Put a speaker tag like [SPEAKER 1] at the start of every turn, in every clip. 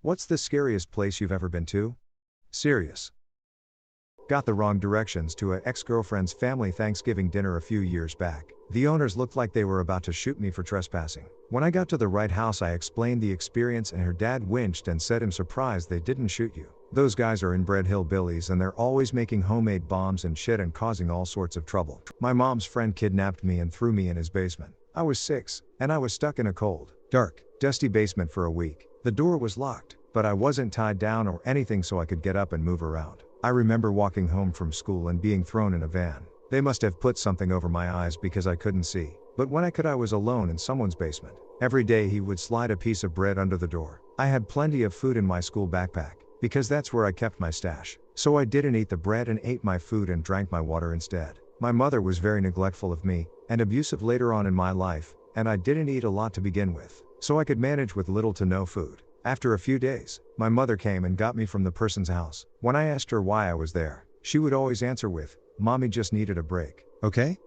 [SPEAKER 1] What's the scariest place you've ever been to? Serious. Got the wrong directions to a ex-girlfriend's family Thanksgiving dinner a few years back. The owners looked like they were about to shoot me for trespassing. When I got to the right house I explained the experience and her dad winched and said I'm surprised they didn't shoot you. Those guys are inbred hillbillies and they're always making homemade bombs and shit and causing all sorts of trouble. My mom's friend kidnapped me and threw me in his basement. I was 6, and I was stuck in a cold, dark, dusty basement for a week. The door was locked, but I wasn't tied down or anything so I could get up and move around. I remember walking home from school and being thrown in a van. They must have put something over my eyes because I couldn't see. But when I could I was alone in someone's basement. Every day he would slide a piece of bread under the door. I had plenty of food in my school backpack, because that's where I kept my stash. So I didn't eat the bread and ate my food and drank my water instead. My mother was very neglectful of me, and abusive later on in my life, and I didn't eat a lot to begin with. So I could manage with little to no food. After a few days, my mother came and got me from the person's house. When I asked her why I was there, she would always answer with, "Mommy just needed a break, okay?"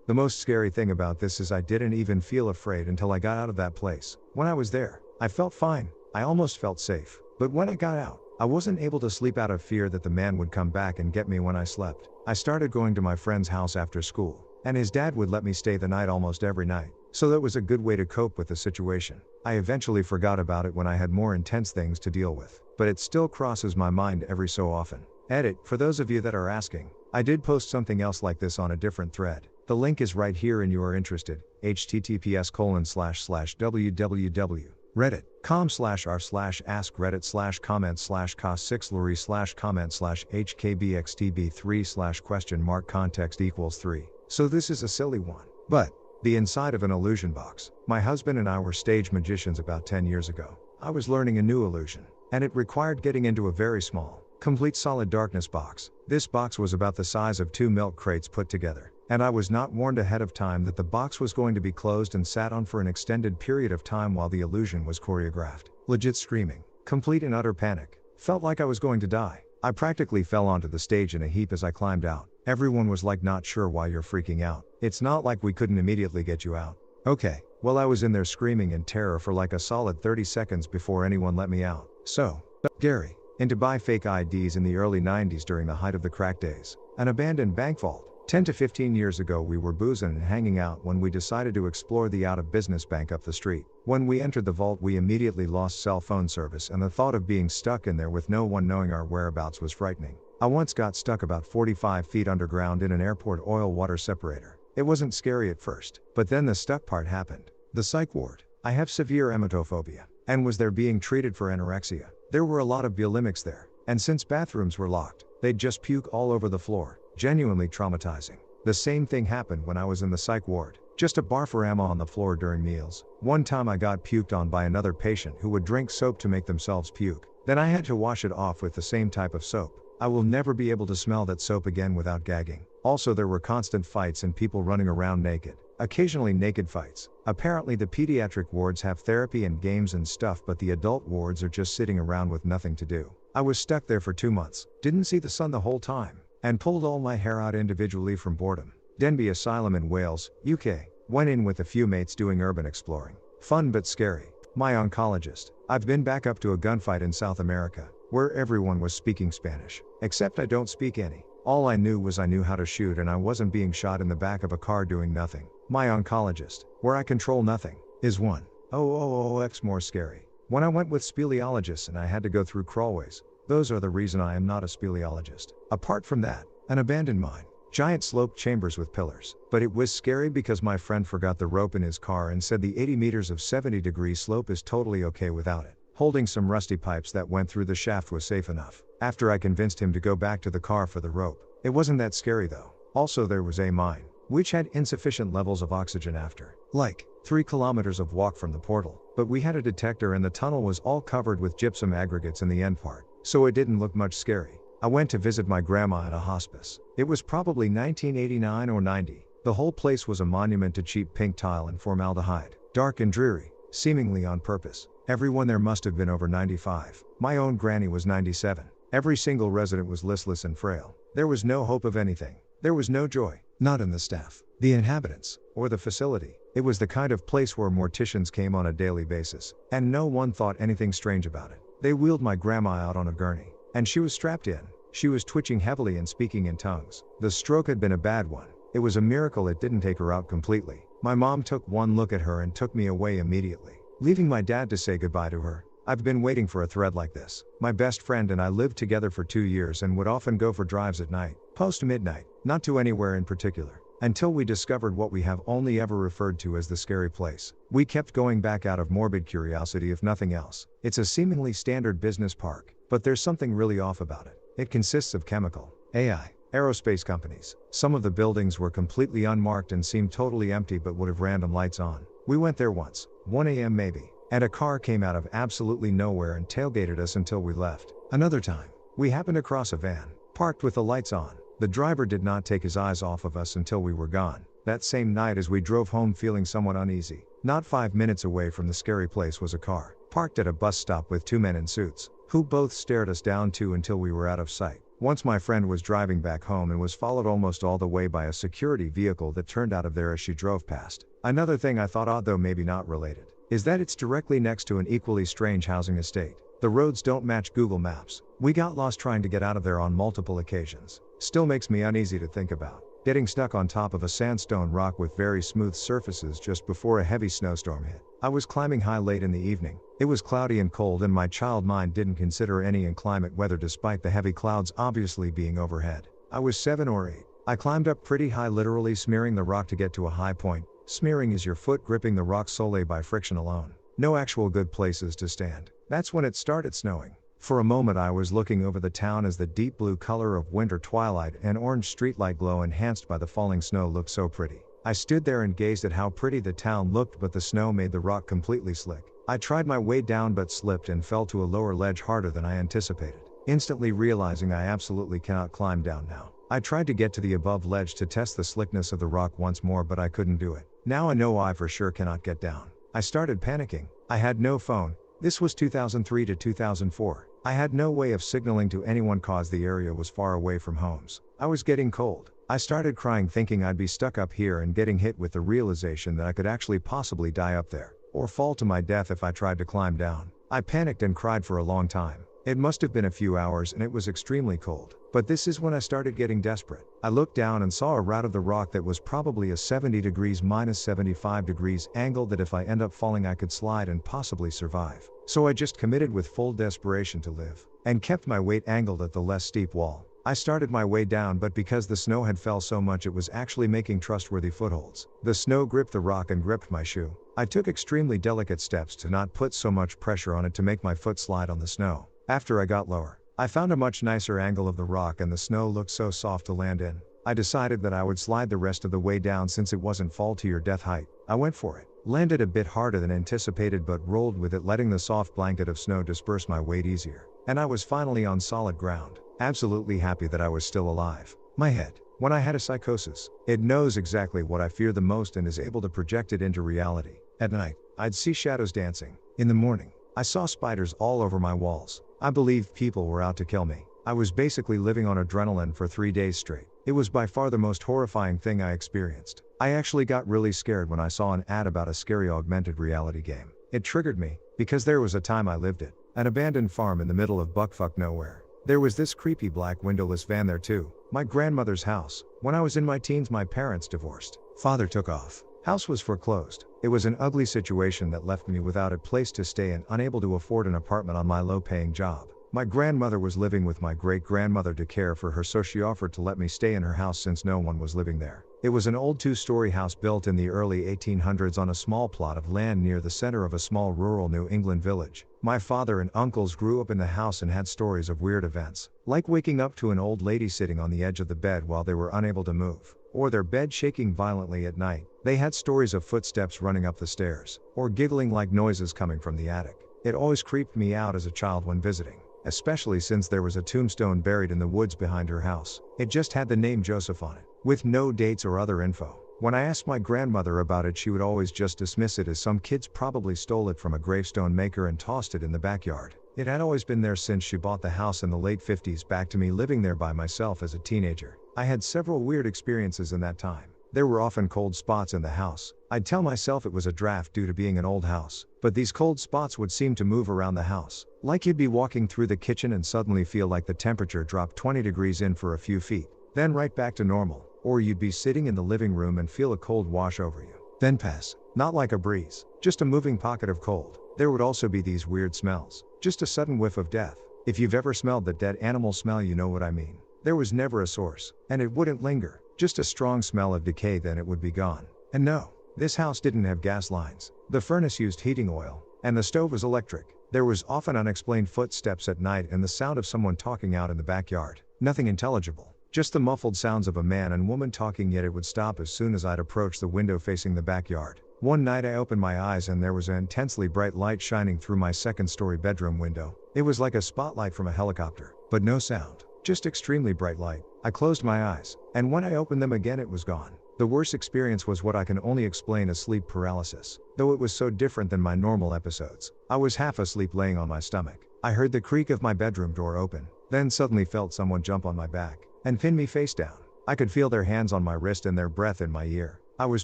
[SPEAKER 1] The most scary thing about this is I didn't even feel afraid until I got out of that place. When I was there, I felt fine, I almost felt safe. But when I got out, I wasn't able to sleep out of fear that the man would come back and get me when I slept. I started going to my friend's house after school, and his dad would let me stay the night almost every night. So that was a good way to cope with the situation. I eventually forgot about it when I had more intense things to deal with, but it still crosses my mind every so often. Edit, for those of you that are asking, I did post something else like this on a different thread. The link is right here and you are interested, https://www.reddit.com/r/ask reddit/comment/cos6lury/comment/hkbxtb3/?context=3. So this is a silly one. But the inside of an illusion box. My husband and I were stage magicians about 10 years ago. I was learning a new illusion, and it required getting into a very small, complete solid darkness box. This box was about the size of 2 milk crates put together, and I was not warned ahead of time that the box was going to be closed and sat on for an extended period of time while the illusion was choreographed. Legit screaming, complete and utter panic. Felt like I was going to die. I practically fell onto the stage in a heap as I climbed out. Everyone was like, "Not sure why you're freaking out. It's not like we couldn't immediately get you out." Okay, well I was in there screaming in terror for like a solid 30 seconds before anyone let me out. So, Gary, into buy fake IDs in the early 90s during the height of the crack days. An abandoned bank vault. 10 to 15 years ago we were boozing and hanging out when we decided to explore the out-of-business bank up the street. When we entered the vault we immediately lost cell phone service and the thought of being stuck in there with no one knowing our whereabouts was frightening. I once got stuck about 45 feet underground in an airport oil-water separator. It wasn't scary at first, but then the stuck part happened. The psych ward. I have severe emetophobia, and was there being treated for anorexia. There were a lot of bulimics there, and since bathrooms were locked, they'd just puke all over the floor. Genuinely traumatizing. The same thing happened when I was in the psych ward. Just a barforama on the floor during meals. One time I got puked on by another patient who would drink soap to make themselves puke. Then I had to wash it off with the same type of soap. I will never be able to smell that soap again without gagging. Also there were constant fights and people running around naked. Occasionally naked fights. Apparently the pediatric wards have therapy and games and stuff, but the adult wards are just sitting around with nothing to do. I was stuck there for 2 months. Didn't see the sun the whole time. And pulled all my hair out individually from boredom. Denbigh Asylum in Wales, UK. Went in with a few mates doing urban exploring. Fun but scary. My oncologist. I've been back up to a gunfight in South America, where everyone was speaking Spanish. Except I don't speak any. All I knew was I knew how to shoot and I wasn't being shot in the back of a car doing nothing. My oncologist, where I control nothing, is 1,000x more scary. When I went with speleologists and I had to go through crawlways, those are the reason I am not a speleologist. Apart from that, an abandoned mine. Giant sloped chambers with pillars. But it was scary because my friend forgot the rope in his car and said the 80 meters of 70-degree slope is totally okay without it. Holding some rusty pipes that went through the shaft was safe enough. After I convinced him to go back to the car for the rope. It wasn't that scary though. Also there was a mine, which had insufficient levels of oxygen after, like, 3 kilometers of walk from the portal. But we had a detector and the tunnel was all covered with gypsum aggregates in the end part, so it didn't look much scary. I went to visit my grandma at a hospice. It was probably 1989 or 90. The whole place was a monument to cheap pink tile and formaldehyde. Dark and dreary, seemingly on purpose. Everyone there must have been over 95. My own granny was 97. Every single resident was listless and frail. There was no hope of anything. There was no joy. Not in the staff, the inhabitants, or the facility. It was the kind of place where morticians came on a daily basis, and no one thought anything strange about it. They wheeled my grandma out on a gurney, and she was strapped in. She was twitching heavily and speaking in tongues. The stroke had been a bad one. It was a miracle it didn't take her out completely. My mom took one look at her and took me away immediately, leaving my dad to say goodbye to her. I've been waiting for a thread like this. My best friend and I lived together for 2 years and would often go for drives at night, post-midnight, not to anywhere in particular, until we discovered what we have only ever referred to as the scary place. We kept going back out of morbid curiosity if nothing else. It's a seemingly standard business park, but there's something really off about it. It consists of chemical, AI, aerospace companies. Some of the buildings were completely unmarked and seemed totally empty but would have random lights on. We went there once, 1 a.m. maybe, and a car came out of absolutely nowhere and tailgated us until we left. Another time, we happened across a van, parked with the lights on. The driver did not take his eyes off of us until we were gone. That same night as we drove home feeling somewhat uneasy, not 5 minutes away from the scary place was a car, parked at a bus stop with 2 men in suits, who both stared us down too until we were out of sight. Once my friend was driving back home and was followed almost all the way by a security vehicle that turned out of there as she drove past. Another thing I thought odd, though maybe not related, is that it's directly next to an equally strange housing estate. The roads don't match Google Maps. We got lost trying to get out of there on multiple occasions. Still makes me uneasy to think about getting stuck on top of a sandstone rock with very smooth surfaces just before a heavy snowstorm hit. I was climbing high late in the evening. It was cloudy and cold, and my child mind didn't consider any inclement weather despite the heavy clouds obviously being overhead. I was 7 or 8. I climbed up pretty high, literally smearing the rock to get to a high point. Smearing is your foot gripping the rock solely by friction alone. No actual good places to stand. That's when it started snowing. For a moment I was looking over the town as the deep blue color of winter twilight and orange streetlight glow enhanced by the falling snow looked so pretty. I stood there and gazed at how pretty the town looked, but the snow made the rock completely slick. I tried my way down but slipped and fell to a lower ledge harder than I anticipated, instantly realizing I absolutely cannot climb down now. I tried to get to the above ledge to test the slickness of the rock once more, but I couldn't do it. Now I know I for sure cannot get down. I started panicking. I had no phone. This was 2003 to 2004. I had no way of signaling to anyone cause the area was far away from homes. I was getting cold. I started crying, thinking I'd be stuck up here and getting hit with the realization that I could actually possibly die up there, or fall to my death if I tried to climb down. I panicked and cried for a long time. It must have been a few hours and it was extremely cold. But this is when I started getting desperate. I looked down and saw a route of the rock that was probably a 70 degrees minus 75 degrees angle that if I end up falling I could slide and possibly survive. So I just committed with full desperation to live, and kept my weight angled at the less steep wall. I started my way down, but because the snow had fell so much it was actually making trustworthy footholds. The snow gripped the rock and gripped my shoe. I took extremely delicate steps to not put so much pressure on it to make my foot slide on the snow. After I got lower, I found a much nicer angle of the rock and the snow looked so soft to land in. I decided that I would slide the rest of the way down since it wasn't fall to your death height. I went for it. Landed a bit harder than anticipated but rolled with it, letting the soft blanket of snow disperse my weight easier. And I was finally on solid ground, absolutely happy that I was still alive. My head, when I had a psychosis, it knows exactly what I fear the most and is able to project it into reality. At night, I'd see shadows dancing. In the morning, I saw spiders all over my walls. I believed people were out to kill me. I was basically living on adrenaline for 3 days straight. It was by far the most horrifying thing I experienced. I actually got really scared when I saw an ad about a scary augmented reality game. It triggered me, because there was a time I lived at an abandoned farm in the middle of buckfuck nowhere. There was this creepy black windowless van there too. My grandmother's house. When I was in my teens, my parents divorced. Father took off. House was foreclosed. It was an ugly situation that left me without a place to stay and unable to afford an apartment on my low-paying job. My grandmother was living with my great-grandmother to care for her, so she offered to let me stay in her house since no one was living there. It was an old 2-story house built in the early 1800s on a small plot of land near the center of a small rural New England village. My father and uncles grew up in the house and had stories of weird events, like waking up to an old lady sitting on the edge of the bed while they were unable to move, or their bed shaking violently at night. They had stories of footsteps running up the stairs, or giggling like noises coming from the attic. It always creeped me out as a child when visiting, especially since there was a tombstone buried in the woods behind her house. It just had the name Joseph on it, with no dates or other info. When I asked my grandmother about it, she would always just dismiss it as some kids probably stole it from a gravestone maker and tossed it in the backyard. It had always been there since she bought the house in the late 50s, back to me living there by myself as a teenager. I had several weird experiences in that time. There were often cold spots in the house. I'd tell myself it was a draft due to being an old house, but these cold spots would seem to move around the house, Like you'd be walking through the kitchen and suddenly feel like the temperature dropped 20 degrees in for a few feet, then right back to normal, or you'd be sitting in the living room and feel a cold wash over you, then pass, not like a breeze, just a moving pocket of cold. There would also be these weird smells, just a sudden whiff of death. If you've ever smelled the dead animal smell, you know what I mean. There was never a source, and it wouldn't linger, just a strong smell of decay, then it would be gone. And no, this house didn't have gas lines. The furnace used heating oil, and the stove was electric. There was often unexplained footsteps at night and the sound of someone talking out in the backyard. Nothing intelligible, just the muffled sounds of a man and woman talking, yet it would stop as soon as I'd approach the window facing the backyard. One night I opened my eyes and there was an intensely bright light shining through my second-story bedroom window. It was like a spotlight from a helicopter, but no sound, just extremely bright light. I closed my eyes, and when I opened them again it was gone. The worst experience was what I can only explain as sleep paralysis, though it was so different than my normal episodes. I was half asleep laying on my stomach. I heard the creak of my bedroom door open, then suddenly felt someone jump on my back and pin me face down. I could feel their hands on my wrist and their breath in my ear. I was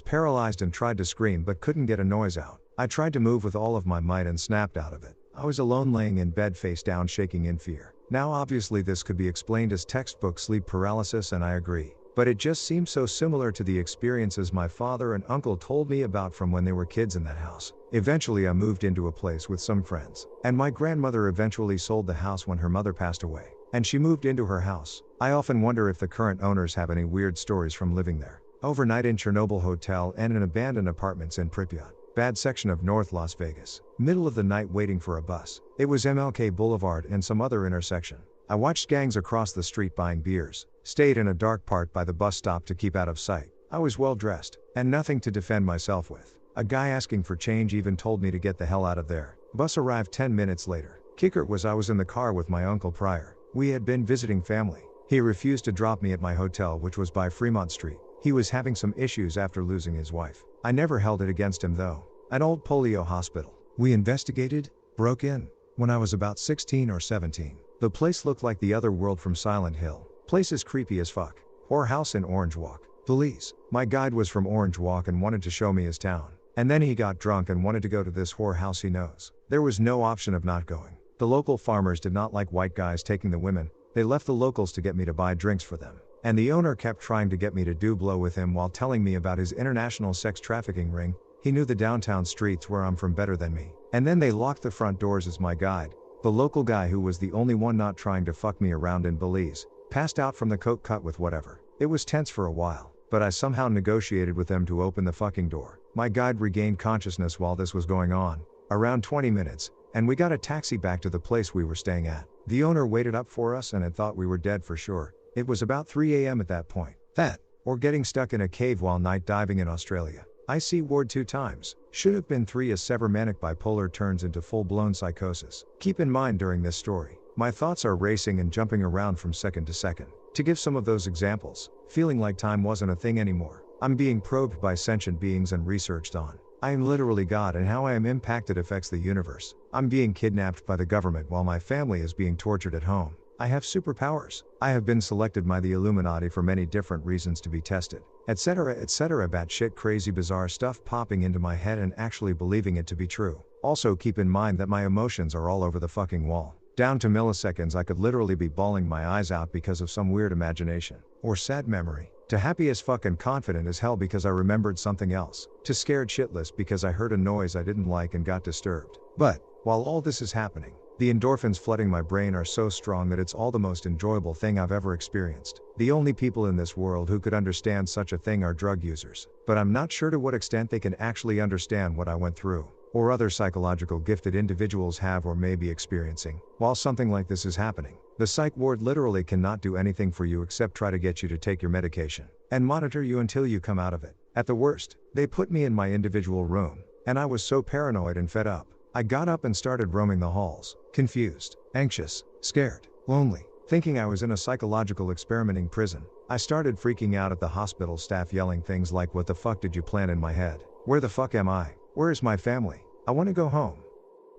[SPEAKER 1] paralyzed and tried to scream but couldn't get a noise out. I tried to move with all of my might and snapped out of it. I was alone laying in bed face down, shaking in fear. Now obviously this could be explained as textbook sleep paralysis, and I agree. But it just seems so similar to the experiences my father and uncle told me about from when they were kids in that house. Eventually I moved into a place with some friends, and my grandmother eventually sold the house when her mother passed away, and she moved into her house. I often wonder if the current owners have any weird stories from living there. Overnight in Chernobyl Hotel and in abandoned apartments in Pripyat, bad section of North Las Vegas. Middle of the night waiting for a bus. It was MLK Boulevard and some other intersection. I watched gangs across the street buying beers, stayed in a dark part by the bus stop to keep out of sight. I was well dressed, and nothing to defend myself with. A guy asking for change even told me to get the hell out of there. Bus arrived 10 minutes later. Kicker was I was in the car with my uncle prior. We had been visiting family. He refused to drop me at my hotel, which was by Fremont Street. He was having some issues after losing his wife. I never held it against him though. An old polio hospital. We investigated, broke in, when I was about 16 or 17. The place looked like the other world from Silent Hill. Place is creepy as fuck. Whorehouse in Orange Walk. Police. My guide was from Orange Walk and wanted to show me his town. And then he got drunk and wanted to go to this whorehouse he knows. There was no option of not going. The local farmers did not like white guys taking the women. They left the locals to get me to buy drinks for them. And the owner kept trying to get me to do blow with him while telling me about his international sex trafficking ring. He knew the downtown streets where I'm from better than me. And then they locked the front doors as my guide, the local guy who was the only one not trying to fuck me around in Belize, passed out from the coke cut with whatever. It was tense for a while, but I somehow negotiated with them to open the fucking door. My guide regained consciousness while this was going on, around 20 minutes, and we got a taxi back to the place we were staying at. The owner waited up for us and had thought we were dead for sure. It was about 3 a.m. at that point. That, or getting stuck in a cave while night diving in Australia. IC ward 2 times. Should have been 3 as severe manic bipolar turns into full-blown psychosis. Keep in mind during this story, my thoughts are racing and jumping around from second to second. To give some of those examples, feeling like time wasn't a thing anymore. I'm being probed by sentient beings and researched on. I am literally God, and how I am impacted affects the universe. I'm being kidnapped by the government while my family is being tortured at home. I have superpowers. I have been selected by the Illuminati for many different reasons to be tested, etc., etc. Batshit crazy bizarre stuff popping into my head and actually believing it to be true. Also keep in mind that my emotions are all over the fucking wall. Down to milliseconds I could literally be bawling my eyes out because of some weird imagination, or sad memory, to happy as fuck and confident as hell because I remembered something else, to scared shitless because I heard a noise I didn't like and got disturbed. But, while all this is happening, the endorphins flooding my brain are so strong that it's all the most enjoyable thing I've ever experienced. The only people in this world who could understand such a thing are drug users, but I'm not sure to what extent they can actually understand what I went through, or other psychological gifted individuals have or may be experiencing, while something like this is happening. The psych ward literally cannot do anything for you except try to get you to take your medication, and monitor you until you come out of it. At the worst, they put me in my individual room, and I was so paranoid and fed up. I got up and started roaming the halls, confused, anxious, scared, lonely, thinking I was in a psychological experimenting prison. I started freaking out at the hospital staff yelling things like, "What the fuck did you plant in my head? Where the fuck am I? Where is my family? I want to go home."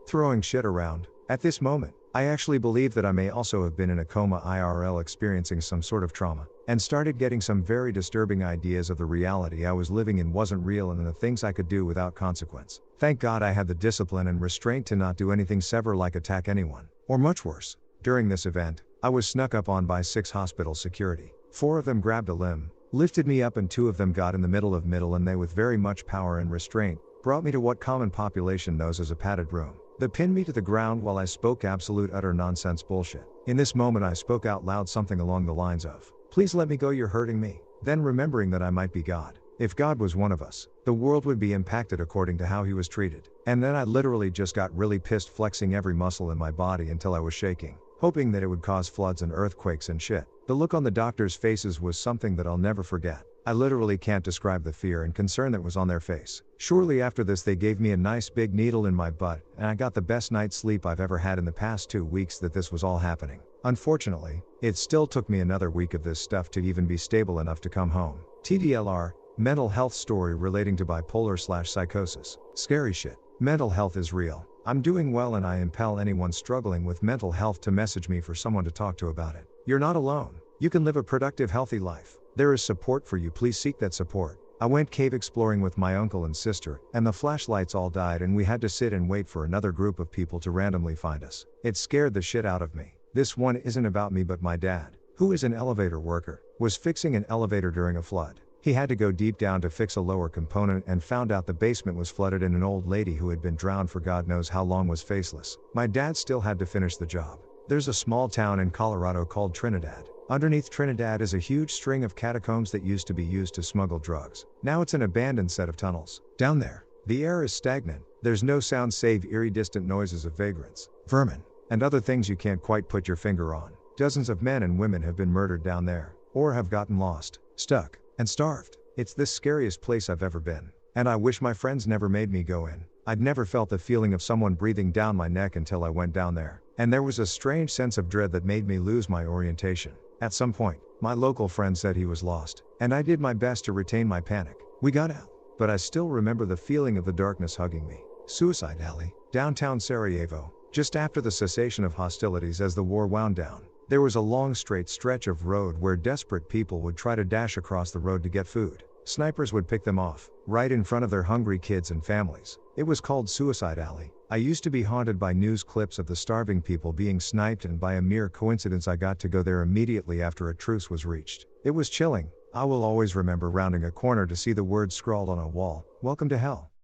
[SPEAKER 1] Throwing shit around. At this moment, I actually believe that I may also have been in a coma IRL experiencing some sort of trauma, and started getting some very disturbing ideas of the reality I was living in wasn't real and the things I could do without consequence. Thank God I had the discipline and restraint to not do anything severe like attack anyone. Or much worse. During this event, I was snuck up on by 6 hospital security. 4 of them grabbed a limb, lifted me up, and 2 of them got in the middle, and they, with very much power and restraint, brought me to what common population knows as a padded room. They pinned me to the ground while I spoke absolute utter nonsense bullshit. In this moment I spoke out loud something along the lines of, "Please let me go, you're hurting me." Then, remembering that I might be God. If God was one of us, the world would be impacted according to how he was treated. And then I literally just got really pissed, flexing every muscle in my body until I was shaking, hoping that it would cause floods and earthquakes and shit. The look on the doctors' faces was something that I'll never forget. I literally can't describe the fear and concern that was on their face. Shortly after this, they gave me a nice big needle in my butt, and I got the best night's sleep I've ever had in the past 2 weeks that this was all happening. Unfortunately, it still took me another week of this stuff to even be stable enough to come home. TDLR, mental health story relating to bipolar/psychosis. Scary shit. Mental health is real. I'm doing well, and I impel anyone struggling with mental health to message me for someone to talk to about it. You're not alone. You can live a productive, healthy life. There is support for you. Please seek that support. I went cave exploring with my uncle and sister, and the flashlights all died, and we had to sit and wait for another group of people to randomly find us. It scared the shit out of me. This one isn't about me, but my dad, who is an elevator worker, was fixing an elevator during a flood. He had to go deep down to fix a lower component and found out the basement was flooded, and an old lady who had been drowned for God knows how long was faceless. My dad still had to finish the job. There's a small town in Colorado called Trinidad. Underneath Trinidad is a huge string of catacombs that used to be used to smuggle drugs. Now it's an abandoned set of tunnels. Down there, the air is stagnant. There's no sound save eerie distant noises of vagrants, vermin, and other things you can't quite put your finger on. Dozens of men and women have been murdered down there, or have gotten lost, stuck, and starved. It's the scariest place I've ever been. And I wish my friends never made me go in. I'd never felt the feeling of someone breathing down my neck until I went down there. And there was a strange sense of dread that made me lose my orientation. At some point, my local friend said he was lost, and I did my best to retain my panic. We got out, but I still remember the feeling of the darkness hugging me. Suicide Alley, downtown Sarajevo, just after the cessation of hostilities as the war wound down. There was a long straight stretch of road where desperate people would try to dash across the road to get food. Snipers would pick them off, right in front of their hungry kids and families. It was called Suicide Alley. I used to be haunted by news clips of the starving people being sniped, and by a mere coincidence I got to go there immediately after a truce was reached. It was chilling. I will always remember rounding a corner to see the words scrawled on a wall, "Welcome to Hell."